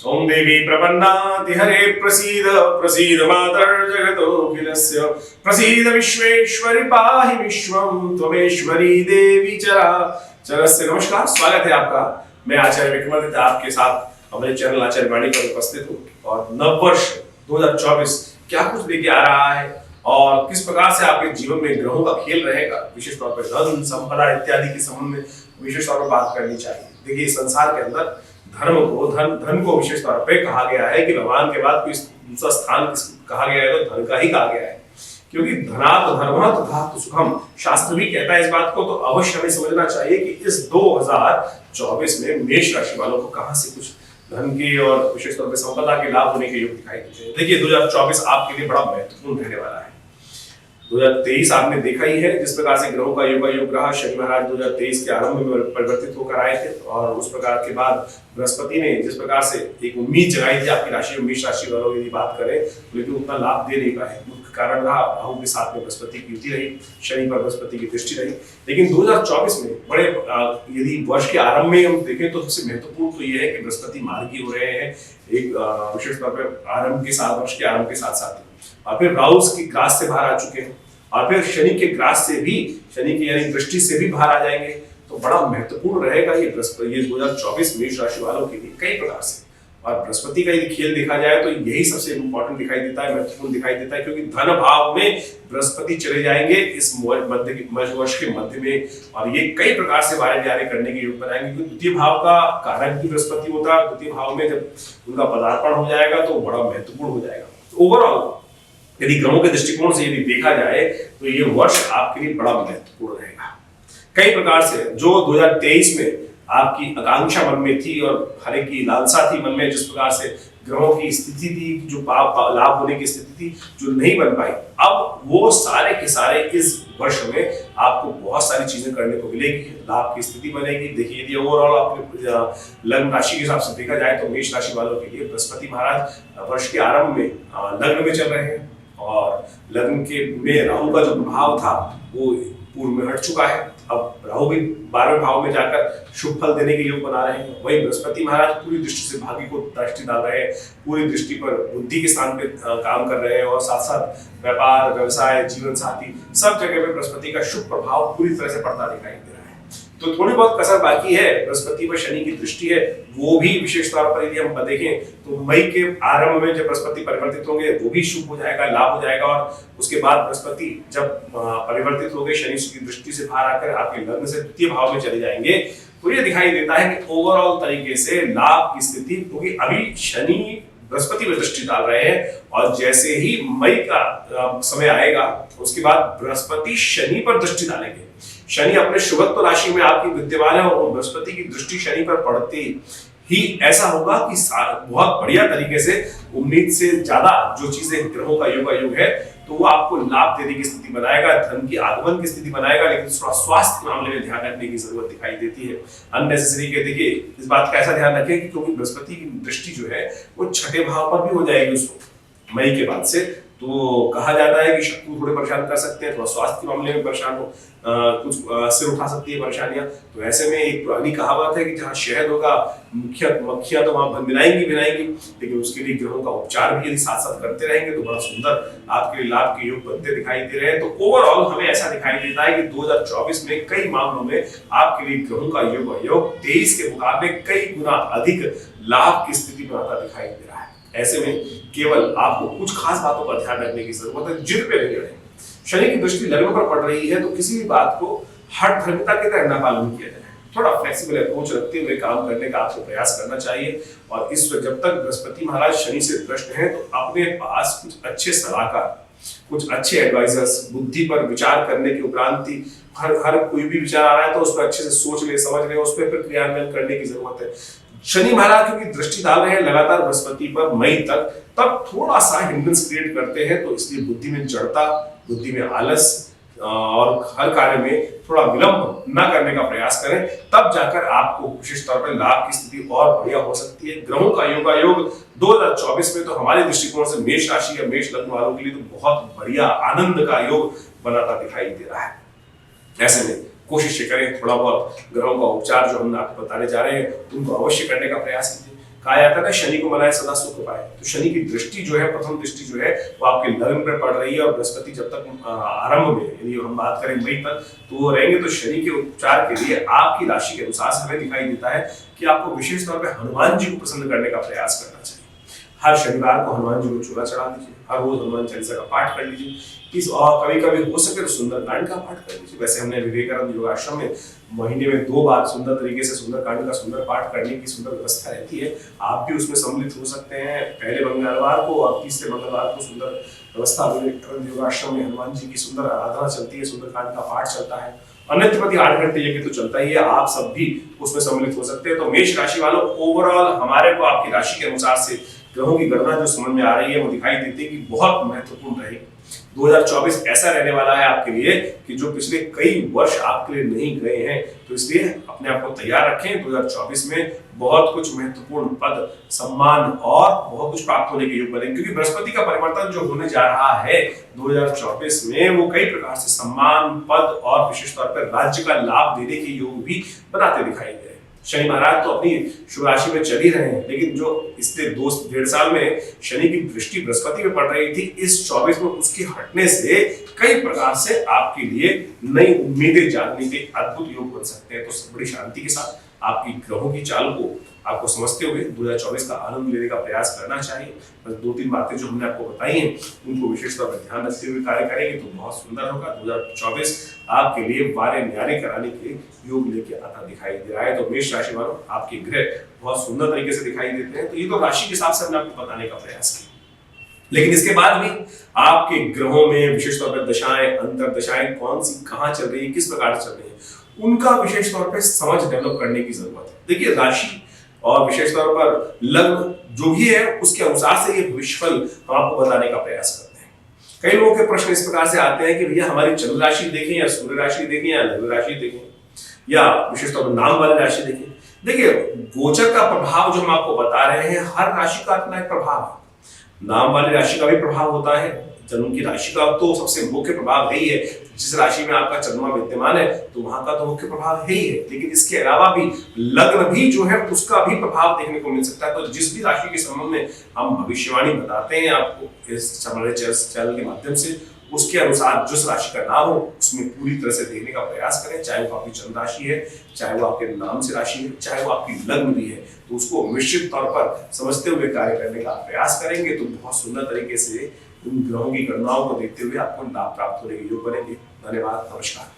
ओम देवी प्रपन्नाति हरे प्रसीद प्रसीद मातर जगतोऽखिलस्य प्रसीद विश्वेश्वरि पाहि विश्वं त्वमेश्वरी देवी चराचरस्य। नमस्कार, स्वागत है आपका। मैं आचार्य विक्रमादित्य आपके साथ हमारे चैनल आचार्य वाणी पर उपस्थित हूँ और नववर्ष 2024 क्या कुछ लेके आ रहा है और किस प्रकार से आपके जीवन में ग्रहों का खेल रहेगा, विशेष तौर पर धन संपदा इत्यादि के संबंध में विशेष तौर पर बात करनी चाहिए। देखिए, संसार के अंदर धन को विशेष तौर पे कहा गया है कि भगवान के बाद कोई दूसरा स्थान कहा गया है तो धन का ही कहा गया है, क्योंकि धनात् धर्मः तथात् सुखम शास्त्र भी कहता है इस बात को। तो अवश्य हमें समझना चाहिए कि इस 2024 में मेष राशि वालों को कहां से कुछ धन के और विशेष तौर पर संपदा के लाभ होने के योग दिखाई देते हैं। देखिए, 2024 आपके लिए बड़ा महत्वपूर्ण रहने वाला है। 2023 आपने देखा ही है जिस प्रकार से ग्रहों का योग रहा। शनि महाराज 2023 के आरंभ में परिवर्तित होकर आए थे और उस प्रकार के बाद बृहस्पति ने जिस प्रकार से एक उम्मीद जगाई थी आपकी राशि में, मेष राशि वालों की बात करें लेकिन उतना लाभ दे नहीं पाए। मुख्य कारण रहा राहु के साथ में बृहस्पति की युति रही, शनि पर बृहस्पति की दृष्टि रही। लेकिन 2024 में बड़े यदि वर्ष के आरंभ में हम देखें तो सबसे महत्वपूर्ण तो यह है कि बृहस्पति मार्गी हो रहे हैं एक विशेष तौर पर आरंभ के साथ, वर्ष के आरंभ के साथ साथ, और फिर राहु की ग्रास से बाहर आ चुके हैं और फिर शनि के ग्रास से भी, शनि की यानी दृष्टि से भी बाहर आ जाएंगे। तो बड़ा महत्वपूर्ण रहेगा ये 2024 मेष राशि वालों के लिए कई प्रकार से। और बृहस्पति का यदि खेल देखा जाए तो यही सबसे इंपॉर्टेंट दिखाई देता है, महत्वपूर्ण दिखाई देता है, क्योंकि धन भाव में बृहस्पति चले जाएंगे इस वर्ष के मध्य में और ये कई प्रकार से वारे व्यारे करने के योग बनाएंगे, क्योंकि द्वितीय भाव का कारक भी बृहस्पति होता है। द्वितीय भाव में जब उनका पदार्पण हो जाएगा तो बड़ा महत्वपूर्ण हो जाएगा। तो ओवरऑल यदि ग्रहों के दृष्टिकोण से यदि देखा जाए तो ये वर्ष आपके लिए बड़ा महत्वपूर्ण रहेगा कई प्रकार से। जो 2023 में आपकी आकांक्षा मन में थी और हर एक की लालसा थी मन में, जिस प्रकार से ग्रहों की स्थिति थी, जो लाभ होने की स्थिति थी जो नहीं बन पाई, अब वो सारे के सारे इस वर्ष में आपको बहुत सारी चीजें करने को मिलेगी, लाभ की स्थिति बनेगी। देखिए, यदि ओवरऑल आपने लग्न राशि के हिसाब से देखा जाए तो मेष राशि वालों के लिए बृहस्पति महाराज वर्ष के आरंभ में लग्न में चल रहे हैं और लग्न के में राहु का जो प्रभाव था वो पूर्व में हट चुका है। अब राहु भी 12वें भाव में जाकर शुभ फल देने के योग बना रहे हैं। वहीं बृहस्पति महाराज पूरी दृष्टि से भाग्य को दृष्टि डाल रहे हैं, पूरी दृष्टि पर बुद्धि के स्थान पे काम कर रहे हैं और साथ साथ व्यापार, व्यवसाय, जीवन साथी सब जगह पे बृहस्पति का शुभ प्रभाव पूरी तरह से पड़ता दिखाई दे रहा है। तो थोड़ी बहुत कसर बाकी है, बृहस्पति पर शनि की दृष्टि है, वो भी विशेष तौर पर यदि हम देखें तो मई के आरंभ में जब बृहस्पति परिवर्तित होंगे वो भी शुभ हो जाएगा, लाभ हो जाएगा। और उसके बाद बृहस्पति जब परिवर्तित हो गए, शनि की दृष्टि से बाहर आकर आपके लग्न से द्वितीय भाव में चले जाएंगे, तो ये दिखाई देता है कि ओवरऑल तरीके से लाभ की स्थिति, क्योंकि अभी शनि बृहस्पति पर दृष्टि डाल रहे हैं और जैसे ही मई का समय आएगा उसके बाद बृहस्पति शनि पर दृष्टि डालेंगे। शनि अपने शुभत्व राशि में आपकी विद्यमान है और बृहस्पति की दृष्टि शनि पर पड़ते ही ऐसा होगा कि बहुत बढ़िया तरीके से, उम्मीद से ज्यादा जो चीजें ग्रहों का योग है तो वो आपको लाभ देने की स्थिति बनाएगा, धन की आगमन की स्थिति बनाएगा। लेकिन थोड़ा स्वास्थ्य के मामले में ध्यान रखने की जरूरत दिखाई देती है अननेसेसरी के। देखिए, इस बात का ऐसा ध्यान रखें कि क्योंकि बृहस्पति की दृष्टि जो है वो छठे भाव पर भी हो जाएगी उसको मई के बाद से, तो कहा जाता है कि शत्रु थोड़े परेशान कर सकते हैं, थोड़ा स्वास्थ्य के मामले में परेशान हो, कुछ सिर उठा सकती है परेशानियां। तो ऐसे में एक पुरानी कहावत है कि जहाँ शहद होगा मक्खियां तो वहां भिनाएंगी, लेकिन उसके लिए ग्रहों का उपचार भी यदि साथ साथ करते रहेंगे तो बड़ा सुंदर आपके लिए लाभ के योग बनते दिखाई दे रहे हैं। तो ओवरऑल हमें ऐसा दिखाई देता है कि 2024 में कई मामलों में आपके लिए ग्रहों का योग 23 के मुकाबले कई गुना अधिक लाभ की स्थिति बनाता दिखाई दे रहा है। ऐसे में केवल आपको कुछ खास बातों पर ध्यान रखने की जरूरत है, जिद पे नहीं रहे। शनि की दृष्टि लग्न पर पड़ रही है तो किसी भी बात को हठ धर्मिता की तरह न पालन किया जाए, थोड़ा फ्लेक्सिबल अप्रोच रखते हुए काम करने का आपको प्रयास करना चाहिए। और इस जब तक बृहस्पति महाराज शनि से दृष्ट हैं तो अपने पास कुछ अच्छे सलाहकार, कुछ अच्छे एडवाइजर्स, बुद्धि पर विचार करने के उपरांत ही हर कोई भी विचार आ रहा है तो उस पर अच्छे से सोच ले, समझ ले, उस पर फिर क्रियान्वयन करने की जरूरत है। शनि महाराज क्योंकि दृष्टि डाल रहे हैं लगातार बृहस्पति पर मई तक, तब थोड़ा सा हिंड्रेंस क्रिएट करते हैं, तो इसलिए बुद्धि में जड़ता, बुद्धि में आलस और हर कार्य में थोड़ा विलंब न करने का प्रयास करें, तब जाकर आपको विशेष तौर पर लाभ की स्थिति और बढ़िया हो सकती है। ग्रहों का योग 2024 में तो हमारे दृष्टिकोण से मेष राशि या मेष लग्न वालों के लिए तो बहुत बढ़िया आनंद का योग बनाता दिखाई दे रहा है। ऐसे में कोशिश करें थोड़ा बहुत ग्रहों का उपचार जो हम आपको बताने जा रहे हैं उनको अवश्य करने का प्रयास कीजिए। कहा जाता है ना, शनि को मनाए सदा सुख पाए। तो शनि की दृष्टि जो है, प्रथम दृष्टि जो है, वो आपके लग्न पर पड़ रही है। और बृहस्पति जब तक आरंभ में, यदि हम बात करें मई तक, तो वो रहेंगे। तो शनि के उपचार के लिए आपकी राशि के अनुसार हमें दिखाई देता है कि आपको विशेष तौर पर हनुमान जी को प्रसन्न करने का प्रयास करना चाहिए। हर शनिवार को हनुमान जी को चूड़ा चढ़ा दीजिए, हर रोज हनुमान चालीसा का पाठ कर लीजिए। और कभी कभी हो सके तो सुंदरकांड का पाठ कर लीजिए। वैसे हमने विवेकानंद योगाश्रम में महीने में 2 बार सुंदर तरीके से सुंदरकांड का सुंदर पाठ करने की सुंदर व्यवस्था रहती है। आप भी उसमें सम्मिलित हो सकते हैं। पहले मंगलवार को और तीसरे मंगलवार को सुंदर व्यवस्था विवेकानंद योगाश्रम में हनुमान जी की सुंदर आराधना चलती है, सुंदरकांड का पाठ चलता है। अन्यत्र प्रति 8 घंटे यज्ञ तो चलता ही है। आप सब भी उसमें सम्मिलित हो सकते हैं। तो मेष राशि वालों, ओवरऑल हमारे को आपकी राशि के अनुसार से ग्रहों की गणना जो समझ में आ रही है, वो दिखाई देती है कि बहुत महत्वपूर्ण रहेगी। 2024 ऐसा रहने वाला है आपके लिए कि जो पिछले कई वर्ष आपके लिए नहीं गए हैं। तो इसलिए अपने आप को तैयार रखें। 2024 में बहुत कुछ महत्वपूर्ण पद, सम्मान और बहुत कुछ प्राप्त होने के योग बने, क्योंकि बृहस्पति का परिवर्तन जो होने जा रहा है 2024 में, वो कई प्रकार से सम्मान, पद और विशेष तौर पर राज्य का लाभ देने के योग भी बनाते दिखाई दे रहे हैं। शनि महाराज तो अपनी शुभ राशि में चल ही रहे हैं, लेकिन जो इससे 2-1.5 साल में शनि की दृष्टि बृहस्पति में पड़ रही थी, इस 24 में उसके हटने से कई प्रकार से आपके लिए नई उम्मीदें जागने के अद्भुत योग बन सकते हैं। तो बड़ी शांति के साथ आपकी ग्रहों की चाल को आपको समझते हुए 2024 का आनंद लेने का प्रयास करना चाहिए। बस 2-3 बातें जो हमने आपको बताई हैं, उनको विशेष तौर पर ध्यान रखते हुए कार्य करेंगे तो बहुत सुंदर होगा। 2024 आपके लिए वारे न्यारे कराने के योग लेके आता दिखाई दे रहा है। तो मेष राशि वालों, आपके ग्रह बहुत सुंदर तरीके से दिखाई देते हैं। तो ये तो राशि के हिसाब से हमने आपको बताने का प्रयास किया, लेकिन इसके बाद भी आपके ग्रहों में विशेष तौर पर दशाएं, अंतर दशाएं कौन सी कहां चल रही है, किस प्रकार चल रही है, उनका विशेष तौर पर समझ डेवलप करने की जरूरत है। देखिए, राशि और विशेष तौर पर लग्न जो भी है, उसके अनुसार से ये भविष्यफल हम आपको बताने का प्रयास करते हैं। कई लोगों के प्रश्न इस प्रकार से आते हैं कि भैया हमारी चंद्र राशि देखें या सूर्य राशि देखें या लग्न राशि देखें या विशेष तौर पर नाम वाली राशि देखें। देखिए, गोचर का प्रभाव जो हम आपको बता रहे हैं, हर राशि का अपना एक प्रभाव है। नाम वाली राशि का भी प्रभाव होता है, जन्म की राशि का तो सबसे मुख्य प्रभाव यही है। जिस राशि में आपका चंद्रमा विद्यमान है तो वहां का तो मुख्य प्रभाव है ही है, लेकिन इसके अलावा भी लग्न भी जो है उसका भी प्रभाव देखने को मिल सकता है। तो जिस भी राशि के संबंध में हम भविष्यवाणी बताते हैं आपको इस हमारे चैनल के माध्यम से, उसके अनुसार जिस राशि का नाम हो उसमें पूरी तरह से देखने का प्रयास करें। चाहे वो आपकी चंद्र राशि है, चाहे वो आपके नाम से राशि है, चाहे वो आपकी लग्न भी है, तो उसको निश्चित तौर पर समझते हुए कार्य करने का प्रयास करेंगे तो बहुत सुंदर तरीके से उन ग्रहों की गणनाओं को देखते हुए आपको लाभ प्राप्त होने के योग बनेंगे। धन्यवाद, नमस्कार।